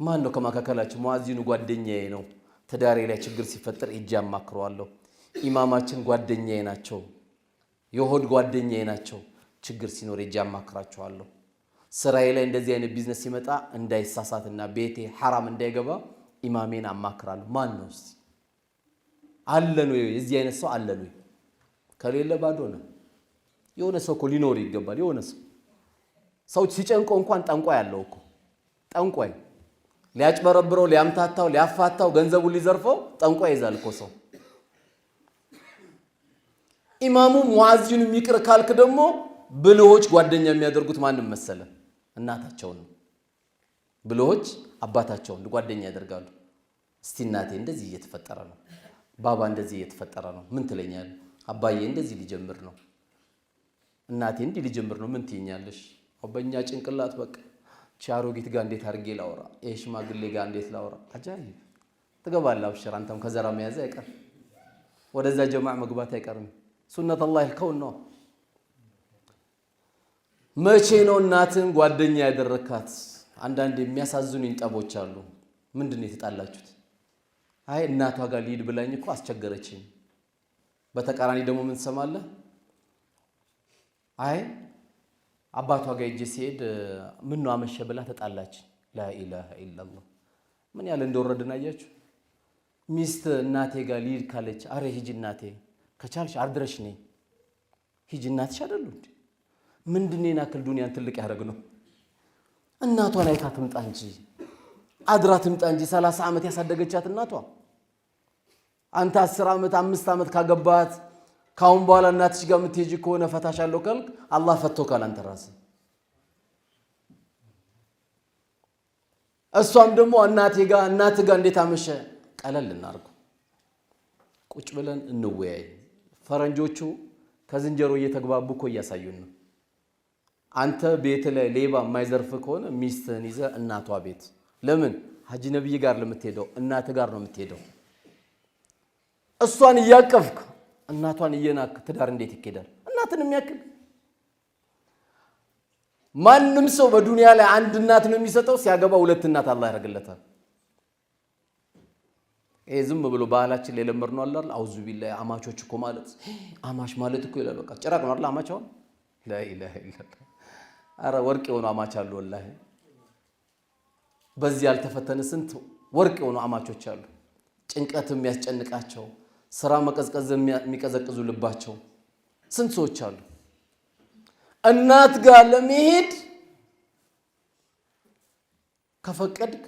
ማን ነው ከማካከላችሁ ሙአዚኑ ጓደኛዬ ነው ተዳሬ ላይ ችግር ሲፈጠር እጄ አማክረዋለሁ ኢማማችን ጓደኛዬ ናቸው የሆድ ጓደኛዬ ናቸው ችግር ሲኖር እጄ አማክራቸዋለሁ ስራዬ ላይ እንደዚህ አይነት ቢዝነስ ሲመጣ እንዳይሳሳትና ቤቴ حرام እንዳይገባ ኢማሜን አማክራለሁ ማን ነው እስቲ አለ ነው የዚህ አይነት ሰው አለ ነው ከሌለ ባዶ ነው የሆነ ሰው እኮ ሊኖር ይገባል የሆነ ሰው ሲጨንቀው እንኳን ጠንቋይ ያለው እኮ ጠንቋይ ሊያጭበረብረው ሊያምታታው ሊያፋታው ገንዘቡን ሊዘርፈው ጠንቋይ ይዛል እኮ ሰው ኢማሙ ሙአዚኑ የሚቅር ካልክ ደግሞ ብልሆች ጓደኛ የሚያደርጉት ማንንም መሰለ እናታቸውን ብልሆች አባታቸውን ጓደኛ ያደርጋሉ እስቲ እናቴ እንደዚህ እየተፈጠረ ነው ባባ እንደዚህ እየተፈጠረ ነው ምን ትለኛለህ አባዬ እንደዚህ ሊጀምር ነው እናቴ እንዲህ ሊጀምር ነው ምን ትይኛለሽ አባኛ ጭንቅላት በቃ ቻሮጊት ጋር እንዴት አርጌ ላውራ የሽማግሌ ጋር እንዴት ላውራ አጃይብ ትገባለህ አብሽር አንተም ከዘራ መያዝ አይቀር ወደዛ ጀማዓ መግባት አይቀርም ሱነተ አላህ الكون ነው መቼ ነው እናትን ጓደኛ ያደረካት አንዳንድ የሚያሳዝኑ እንጠቦች አሉ ምንድነው የተጣላችሁት አይ እናቷ ጋር ሊድ ብላኝ እኮ አስቸገረችኝ በተቃራኒ ደግሞ ምን ሰማለህ አይ አባቷ ጋር እጄ ሲሄድ ምን ነው አመሸ ብላ ተጣላች ላ ኢላሃ ኢላላህ ምን ያለ እንደወረድና አያችሁ ሚስት እናቴ ጋር ሊድ ካለች አረ ሂጂ እናቴ ከቻልሽ አርድረሽ ነኝ ሂጂ እናትሽ አይደሉ ምንድነው ናክል ዱንያን ትልቅ ያደርግ ነው እናቷን አይታ ትምጣ እንጂ አድራ ትምጣ እንጂ 30 አመት ያሳደገቻት እናቷ አንተ 10 አመት 5 አመት ካገባት ካሁን በኋላ እናትሽ ጋር ምትሄጂ ከሆነ ፈታሻለሁ ካልክ አላህ ፈቶካል አንተ ራስ እሷም ደግሞ እናት ጋር እንዴት አመሸ ቀለል እናርጉ ቁጭ ብለን እንወያይ ፈረንጆቹ ከዝንጀሮ እየተግባቡ እኮ ያሳዩን ነው አንተ ቤት ላይ ሌባ የማይዘርፍ ከሆነ ሚስትህን ይዘህ እናቷ ቤት ለምን ሐጂ ነብይ ጋር ለምትሄደው እናት ጋር ነው የምትሄደው እሷን እያቀፍክ እናቷን እየናክ ትዳር እንዴት ይከዳል እናትን የሚያክል ማንንም ሰው በዱንያ ላይ አንድ እናት ነው የሚሰጠው ሲያገባ ሁለት እናት አላህ ያደርግለታል ዝም ብሎ ባህላችን ላይ ለመርነው አላህ አውዙ ቢላሂ አማቾች እኮ ማለት አማሽ ማለት እኮ ይላል በቃ ጭራቅ ነው አይደል አማቻው ላ ኢላሃ ኢላላህ አረ ወርቅ የሆኑ አማች አሉ ወላሂ በዚህ ያልተፈተነ ስንት ወርቅ የሆኑ አማቾች አሉ ጭንቀት የሚያስጨንቃቸው ስራ መቀዝቀዝ የሚቀዘቅዙ ልባቸው ስንት ሰዎች አሉ እናት ጋር ለመሄድ ከፈቀድክ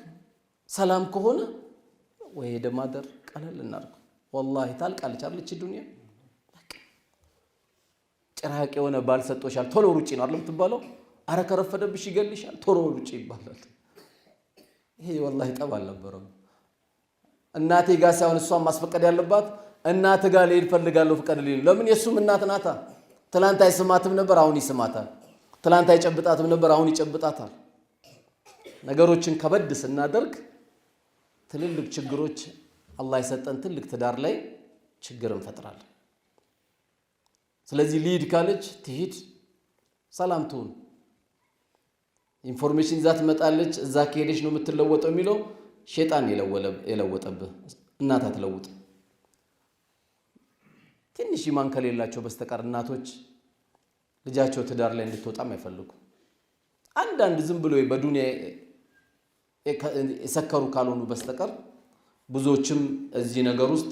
ሰላም ከሆነ ወይ ደማደር ቀለል እናርኩ والله ታልቃለች አይደል ዱንያ ጭራቅ የሆነ ባል ሰጥቶሻል ቶሎ ሩጪ ነው አይደል የምትባለው አረ ከረፈደብሽ ይገልሻል ቶሎ ሩጪ ይባላል ይሄ والله ጠባል ነበር እናቴ ጋር ሳይሆን እሷን ማስፈቀድ ያለባት እናት ጋር ልሄድ ፈልጋለሁ ፍቀድልኝ ለምን የሱም እናት ናታ ትላንት አይስማትም ነበር አሁን ይስማታል ትላንት አይጨብጣትም ነበር አሁን ይጨብጣታል ነገሮችን ከበድ ስናደርግ ትልልቅ ችግሮች አላህ ይሰጠን ትልቅ ትዳር ላይ ችግር እንፈጥራለን ስለዚህ ሊድ ካለች ትሂድ ሰላምቱን ኢንፎርሜሽን ዛት መጣለች እዛ ከሄደች ነው የምትለወጠው የሚለው ሸይጣን የለወጠብህ እናት አትለውጥ ትንሽ ኢማን ከሌላቸው በስተቀር እናቶች ልጃቸው ትዳር ላይ እንድትወጣም አይፈልጉ አንዳንድ ዝም ብሎ በዱንያ የሰከሩ ካልሆኑ በስተቀር ብዙዎችም እዚህ ነገር ውስጥ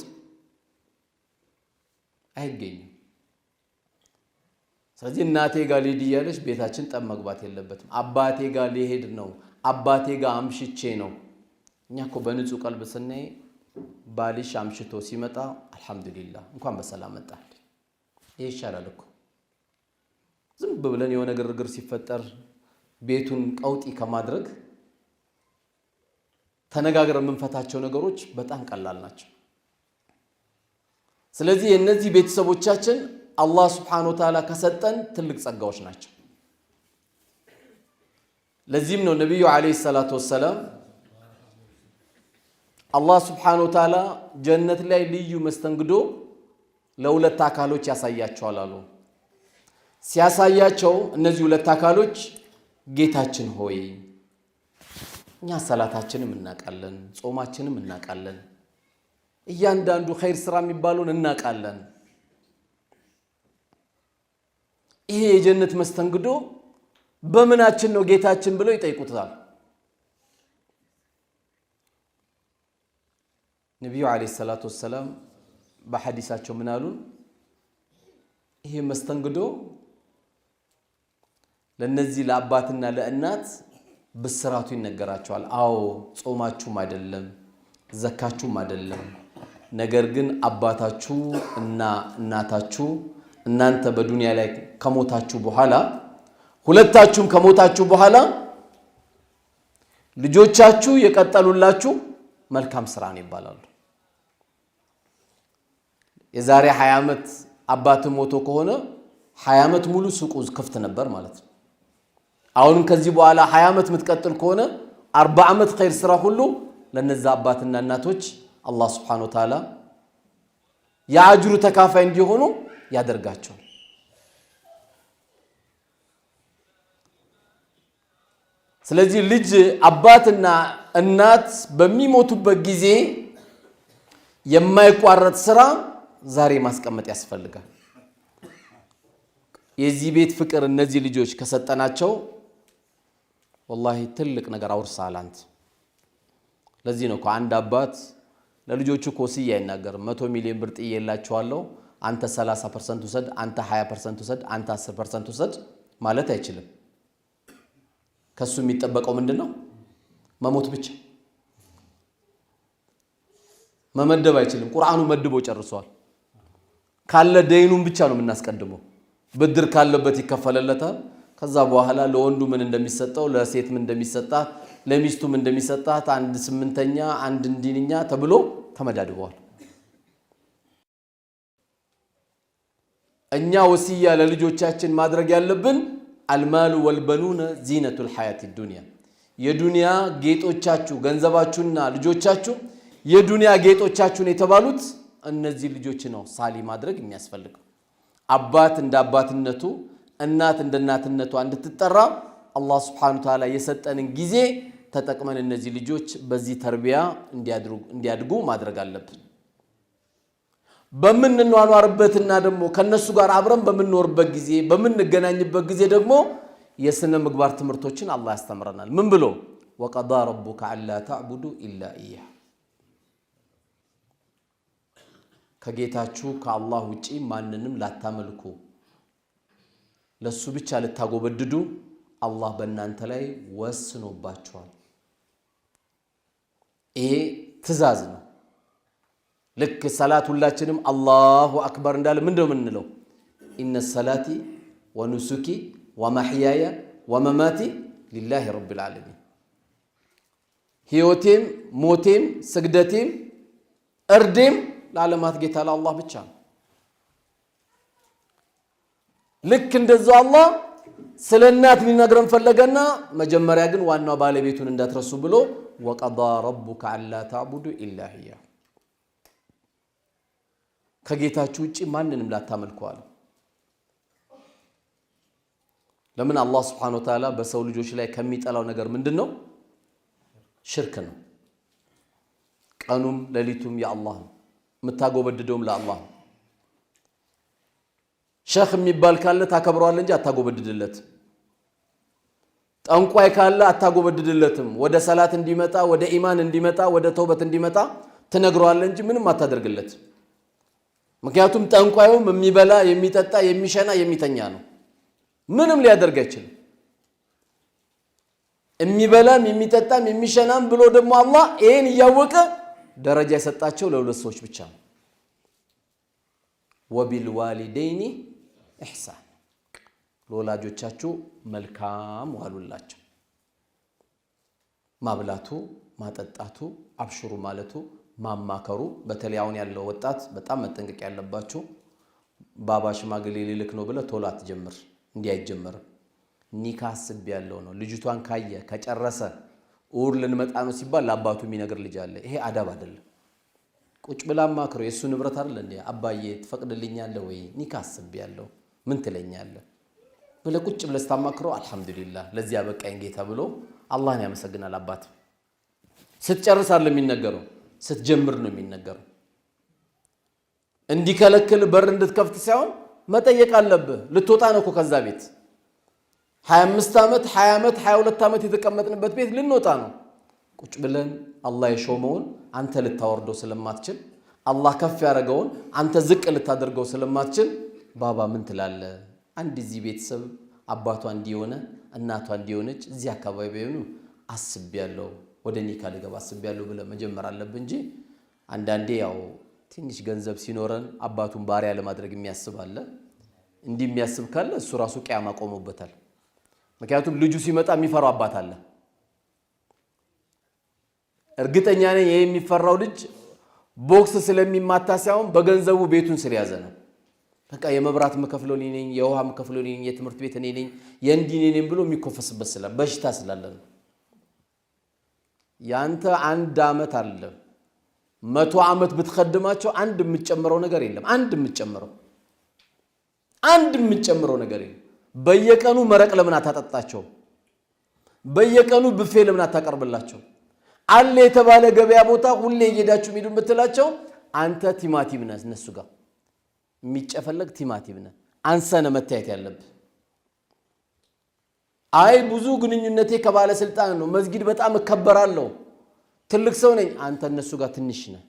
አይገኙም ስለዚህ እናቴ ጋር ሊድ ያለሽ ቤታችን ጠብ መግባት የለበትም አባቴ ጋር ሊሄድ ነው አባቴ ጋር አምሽቼ ነው እኛ እኮ በንጹህ ቀልብ ስናይ ባልሽ አምሽቶ ሲመጣ አልহামዱሊላህ እንኳን በሰላም መጣ ይሄ ይሻላል እኮ ዝም ብለን የሆነ ግርግር ሲፈጠር ቤቱን ቀውጢ ከማድረግ ተነጋግረን መንፈታቸው ነገሮች በጣም ቀላል ናቸው ስለዚህ እነዚህ ቤተሰቦቻችን አላህ Subhanahu Wa Ta'ala ከሰጠን ትልቅ ጸጋዎች ናቸው ለዚህም ነው ነብዩ አለይሂ ሰላቱ ወሰለም አላህ Subhanahu Wa Ta'ala ጀነት ላይ ልዩ መስተንግዶ ለሁለት አካሎች ያሳያቸዋል አሉ ሲያሳያቸው እነዚህ ሁለት አካሎች ጌታችን ሆይ እኛ ሰላታችንም እናቃለን ጾማችንም እናቃለን እያንዳንዱ ኸይር ስራ የሚባሉን እናቃለን ይሄ የጀነት መስተንግዶ በመናችን ነው ጌታችን ብለው ይጠይቁታል ነብዩ አለይሂ ሰላቱ ወሰለም በሐዲሳቸው ምን አሉን ይሄ መስተንግዶ ለነዚህ ለአባትና ለእናት በስራቱ ይነገራቸዋል አዎ ጾማችሁም አይደለም ዘካችሁም አይደለም ነገር ግን አባታችሁ እና እናታችሁ እናንተ በዱንያ ላይ ከሞታችሁ በኋላ ሁለታችሁም ከሞታችሁ በኋላ ልጆቻችሁ የቀጠሉላችሁ መልካም ስራ ነው ይባላሉ የዛሬ 20 ዓመት አባት ሞቶ ከሆነ 20 ዓመት ሙሉ ሱቁ ክፍት ነበር ማለት ነው አሁንም ከዚህ በኋላ 20 ዓመት ምትቀጥል ከሆነ 40 ዓመት ኸይር ስራ ሁሉ ለነዛ አባትና እናቶች አላህ Subhanahu Wa Ta'ala ያጅሩ ተካፋይ እንዲሆኑ ያደርጋቸው ስለዚህ ልጅ አባትና እናት በሚሞቱበት ጊዜ የማይቋረጥ ስራ ዛሬ ማስቀመጥ ያስፈልጋል የዚህ ቤት ፍቅር እነዚህ ልጆች ከሰጠናቸው والله ትልቅ ነገር አውርሳል አንተ ለዚህ ነው አንድ አባት ለልጆቹ ኮስያ ይናገር 100 ሚሊዮን ብር ጥዬላቸዋለሁ አንተ 30% ውሰድ አንተ 20% ውሰድ አንተ 10% ውሰድ ማለት አይችልም ከሱ የሚጠበቀው ምንድነው መሞት ብቻ መመደብ አይችልም ቁርአኑ መድቦ ጨርሷል ካለ ደይኑን ብቻ ነው የምናስቀድመው ብድር ካለበት ይከፈለለታል ከዛ በኋላ ለወንዱ ምን እንደሚሰጠው ለሴት ምን እንደሚሰጣት ለሚስቱ ምን እንደሚሰጣት አንድ 8ኛ አንድ እንዲንኛ ተብሎ ተመዳድበዋል እኛ ወሲያ ለልጆቻችን ማድረግ ያለብን المال والبنون زينة الحياة الدنيا የዱንያ ጌጦቻችሁ ገንዘባችሁና ልጆቻችሁ የዱንያ ጌጦቻችሁን የተባሉት እነዚህ ልጆች ነው ሳሊ ማድረግ የሚያስፈልገው አባት እንደ አባትነቱ እናት እንደ እናትነቱ እንድትጠራ አላህ Subhanahu Wa Ta'ala የሰጠንን ጊዜ ተጠቅመን እነዚህ ልጆች በዚህ ተርቢያ እንዲያድጉ ማድረግ አለብን በመንኗኗርበትና ደግሞ ከነሱ ጋር አብረን በመንኖርበት ጊዜ በመንገናኝበት ጊዜ ደግሞ የስነ ምግባር ትምርቶችን አላህ ያስተምረናል ምን ብሎ وقضى ربك الا تعبدوا الا اياه ከጌታችሁ ከአላህ ውጪ ማንንም ላታመልኩ ለሱ ብቻ ልታጎበድዱ አላህ በእናንተ ላይ ወስኖባችኋል ይሄ ትእዛዝ ነው ልክ ሰላት ሁላችንም አላሁ አክበር እንዳለ ምንድነው የምንለው ኢነ ሰላቲ ወኑሱኪ ወመህያያ ወመማቲ ሊላሂ ረቢል ዓለሚን ህይወቴም ሞቴም ስግደቴም እርዴም ለዓለማት ጌታ ለአላህ ብቻ ነው ልክ እንደዛው አላህ ስለናት ሊነግረን ፈለገና መጀመሪያ ግን ዋናው ባለቤቱን እንዳትረሱ ብሎ وقضى ربك الا تعبدوا الا اياه ከጌታችሁ ውጪ ማንንም ላታመልኩ አለ ለምን አላህ Subhanahu Wa Ta'ala በሰው ልጆች ላይ ከሚጠላው ነገር ምንድነው ሽርክ ነው ቀኑም ለሊቱም ያአላህ መታጎበድደውም ለአላህ ሸህ የሚባል ካለ ታከብረዋል እንጂ አታጎበድድለት ጠንቋይ ካለ አታጎበድድለትም ወደ ሰላት እንዲመጣ ወደ ኢማን እንዲመጣ ወደ ተውበት እንዲመጣ ትነግረዋል እንጂ ምንም አታደርግለት ምክንያቱም ጠንቋዩም የሚበላ የሚጠጣ የሚሸና የሚተኛ ነው ምንም ሊያደርግ አይችልም የሚበላም የሚጠጣም የሚሸናም ብሎ ደግሞ አላህ ይሄን ያወቀ ደረጃ የሰጣቸው ለሁለት ሰዎች ብቻ ነው ወቢልዋሊደይኒ ኢህሳን ለወላጆቻችሁ መልካም ዋሉላቸው ማብላቱ ማጠጣቱ አብሽሩ ማለቱ ማማከሩ በተለይ አሁን ያለው ወጣት በጣም መጠንቀቅ ያለባችሁ ባባ ሽማግሌ ሊልክ ነው ብለ ቶሎ አትጀምር እንዲያይጀምር ኒካስብ ያለው ነው ልጅቷን ካየ ከጨረሰ ኡር ልንመጣ ነው ሲባል ለአባቱ የሚነገር ልጅ አለ ይሄ አዳብ አይደለም ቁጭ ብላ ማክሮ የሱ ንብረት አይደል እንዴ አባዬ ትፈቅድልኛለህ ወይ ኒካስብ ያለው ምን ትለኛለህ ብለ ቁጭ ብለ ስታማክሮ አልহামዱሊላህ ለዚህ ያበቃኝ ጌታ ብሎ አላህን ያመሰግናል አባት ስትጨርስ አይደለም የሚነገረው፣ ስትጀምር ነው የሚነገረው። እንዲከለክል በር እንድትከፍት ሳይሆን መጠየቅ አለብህ። ልትወጣ ነው እኮ ከዛ ቤት 25 ዓመት 20 ዓመት 22 ዓመት የተቀመጥንበት ቤት ልንወጣ ነው። ቁጭ ብለን አላህ የሾመውን አንተ ልታወርደው ስለማትችል፣ አላህ ከፍ ያደረገውን አንተ ዝቅ ልታደርገው ስለማትችል ባባ ምን ትላለህ? አንድ እዚህ ቤተሰብ አባቷ እንዲሆነ እናቷ እንዲሆነች እዚህ አካባቢ ሆኑ አስቤያለሁ፣ ወደ ኒካ ልገባ አስቤያለሁ ብለህ መጀመር አለብህ እንጂ አንዳንዴ ያው ትንሽ ገንዘብ ሲኖረን አባቱን ባሪያ ለማድረግ የሚያስብ አለ። እንዲህ የሚያስብ ካለ እሱ ራሱ ቂያማ ቆሞበታል። ምክንያቱም ልጁ ሲመጣ የሚፈራው አባት አለ። እርግጠኛ ነኝ ይሄ የሚፈራው ልጅ ቦክስ ስለሚማታ ሳይሆን በገንዘቡ ቤቱን ስለያዘ ነው። በቃ የመብራት መከፍለው እኔ ነኝ፣ የውሃ መከፍለው እኔ ነኝ፣ የትምህርት ቤት እኔ ነኝ፣ የእንዲህ እኔ ነኝ ብሎ የሚኮፈስበት ስላለ በሽታ ስላለ ነው። ያንተ 1 ዓመት አለ 100 ዓመት ብትخدማቸው አንድ የምትጨምረው ነገር የለም። አንድ የምትጨምረው ነገር የለም። በየቀኑ መረቅ ለምን አታጠጣቸው? በየቀኑ ብፌ ለምን አታቀርብላቸው? አለ የተባለ ገበያ ቦታ ሁሌ እየሄዳችሁ ሄዱ የምትላቸው አንተ ቲማቲም ነህ፣ እነሱ ጋር የሚጨፈለግ ቲማቲም ነህ። አንሰነ መታየት ያለብህ። አይ ብዙ ግንኙነቴ ከባለ ስልጣን ነው፣ መስጊድ በጣም እከበራለሁ፣ ትልቅ ሰው ነኝ። አንተ እነሱ ጋር ትንሽ ነህ፣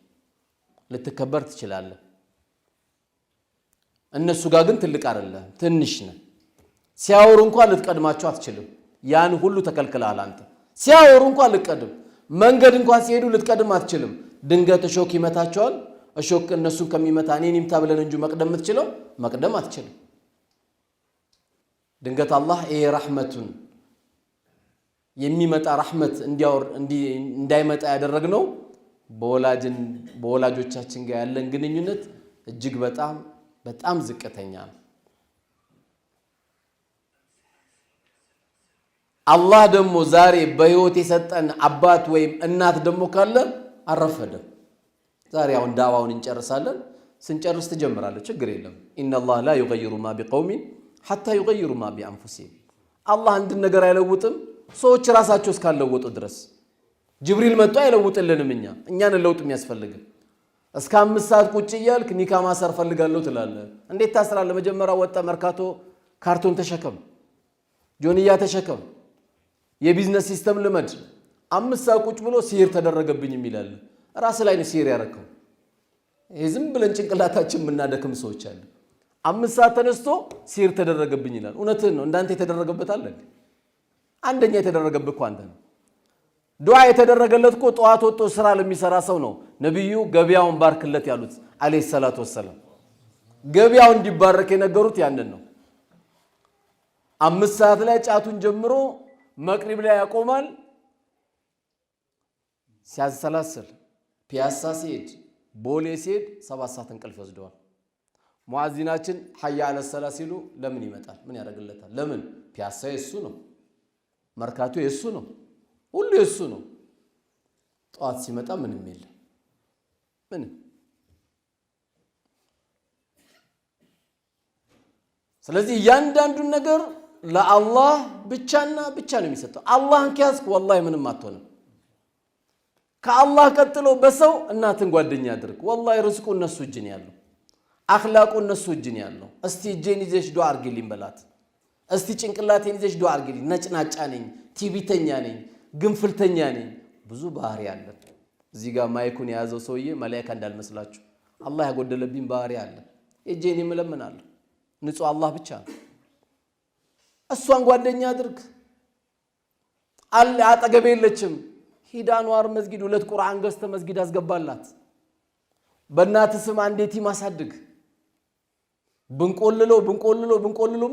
ልትከበር ትችላለህ። እነሱ ጋር ግን ትልቅ አይደለም፣ ትንሽ ነህ። ሲያወሩ እንኳን ልትቀድማቸው አትችልም። ያን ሁሉ ተከልክለሃል አንተ። ሲያወሩ እንኳን ልትቀድም፣ መንገድ እንኳን ሲሄዱ ልትቀድም አትችልም። ድንገት እሾክ ይመታቸዋል። እሾክ እነሱን ከሚመታ እኔን ይምታ ብለን እንጂ መቅደም የምትችለው መቅደም አትችልም። ድንገት አላህ ይሄ ረሕመቱን የሚመጣ ረሕመት እንዳይመጣ ያደረግነው በወላጆቻችን ጋር ያለን ግንኙነት እጅግ በጣም ዝቅተኛ ነው። አላህ ደግሞ ዛሬ በህይወት የሰጠን አባት ወይም እናት ደግሞ ካለ አረፈደም። ዛሬ አሁን ዳዋውን እንጨርሳለን። ስንጨርስ ትጀምራለህ፣ ችግር የለም። ኢነላህ ላ ዩገይሩ ማ ቢቀውሚን ሐታ ዩገይሩ ማ ቢአንፉሲሂም። አላህ አንድን ነገር አይለውጥም ሰዎች ራሳቸው እስካለወጡ ድረስ። ጅብሪል መጥቶ አይለውጥልንም፣ እኛን ለውጥ የሚያስፈልግ። እስከ 5 ሰዓት ቁጭ እያልክ ኒካ ማሰር ፈልጋለሁ ትላለህ። እንዴት ታስራለህ? መጀመሪያ ወጣ መርካቶ ካርቶን ተሸከም፣ ጆንያ ተሸከም፣ የቢዝነስ ሲስተም ልመድ። 5 ሰዓት ቁጭ ብሎ ሲህር ተደረገብኝ የሚላል ራስ ላይ ነው ሲህር ያረከው። ይሄ ዝም ብለን ጭንቅላታችን የምናደክም ሰዎች አሉ። 5 ሰዓት ተነስቶ ሲህር ተደረገብኝ ይላል። እውነትህን ነው። እንዳንተ የተደረገበት አለ? አንደኛ የተደረገብህ እኮ አንተ ነው። ዱዓ የተደረገለት እኮ ጠዋት ወጥቶ ስራ ለሚሰራ ሰው ነው ነብዩ ገበያውን ባርክለት ያሉት አለይሂ ሰላቱ ወሰለም። ገበያው እንዲባረክ የነገሩት ያንን ነው። 5 ሰዓት ላይ ጫቱን ጀምሮ መቅሪብ ላይ ያቆማል። ሲያሰላስል ፒያሳ ሲሄድ ቦሌ ሲሄድ 7 ሰዓት እንቅልፍ ይወስደዋል። ሙአዚናችን ሐያ አለ ሰላ ሲሉ ለምን ይመጣል? ምን ያደርግለታል? ለምን? ፒያሳ የሱ ነው፣ መርካቶ የሱ ነው፣ ሁሉ የሱ ነው። ጠዋት ሲመጣ ምንም የለም፣ ምንም። ስለዚህ እያንዳንዱን ነገር ለአላህ ብቻና ብቻ ነው የሚሰጠው። አላህን ከያዝክ ወላሂ ምንም አትሆንም። ከአላህ ቀጥሎ በሰው እናትን ጓደኛ አድርግ። ወላሂ ርዝቁ እነሱ እጅ ነው ያለው፣ አኽላቁ እነሱ እጅ ነው ያለው። እስቲ እጄን ይዘሽ ዱዓ አድርጊልኝ በላት። እስቲ ጭንቅላቴን ይዘሽ ዱዓ አድርጊልኝ። ነጭናጫ ነኝ፣ ቲቪተኛ ነኝ፣ ግንፍልተኛ ነኝ፣ ብዙ ባህሪ አለ። እዚህ ጋር ማይኩን የያዘው ሰውዬ መላእክት እንዳልመስላችሁ አላህ ያጎደለብኝ ባህሪ አለ። እጄን እለምናለሁ፣ ንጹህ አላህ ብቻ ነው። እሷን ጓደኛ አድርግ። አጠገብ የለችም፣ ሂዳ አንዋር መስጊድ 2 ቁርአን ገዝተ መስጊድ አስገባላት። በእናት ስም አንድ የቲም አሳድግ። ብንቆልሎ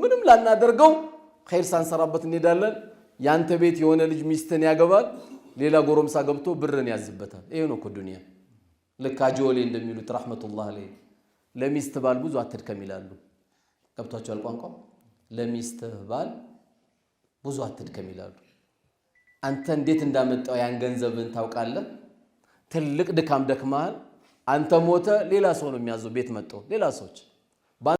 ምንም ላናደርገው ኸይር ሳንሰራበት እንሄዳለን። ያንተ ቤት የሆነ ልጅ ሚስትን ያገባል፣ ሌላ ጎረምሳ ገብቶ ብርን ያዝበታል። ይሄ ነው እኮ ዱንያ። ልክ አጆሌ እንደሚሉት ረህመቱላህ አለይህ ለሚስት ባል ብዙ አትድከም ይላሉ። ገብቷቸዋል ቋንቋው? ለሚስት ባል ብዙ አትድከም ይላሉ። አንተ እንዴት እንዳመጣው ያን ገንዘብን ታውቃለህ? ትልቅ ድካም ደክመሃል። አንተ ሞተ ሌላ ሰው ነው የሚያዘው። ቤት መጥቶ ሌላ ሰዎች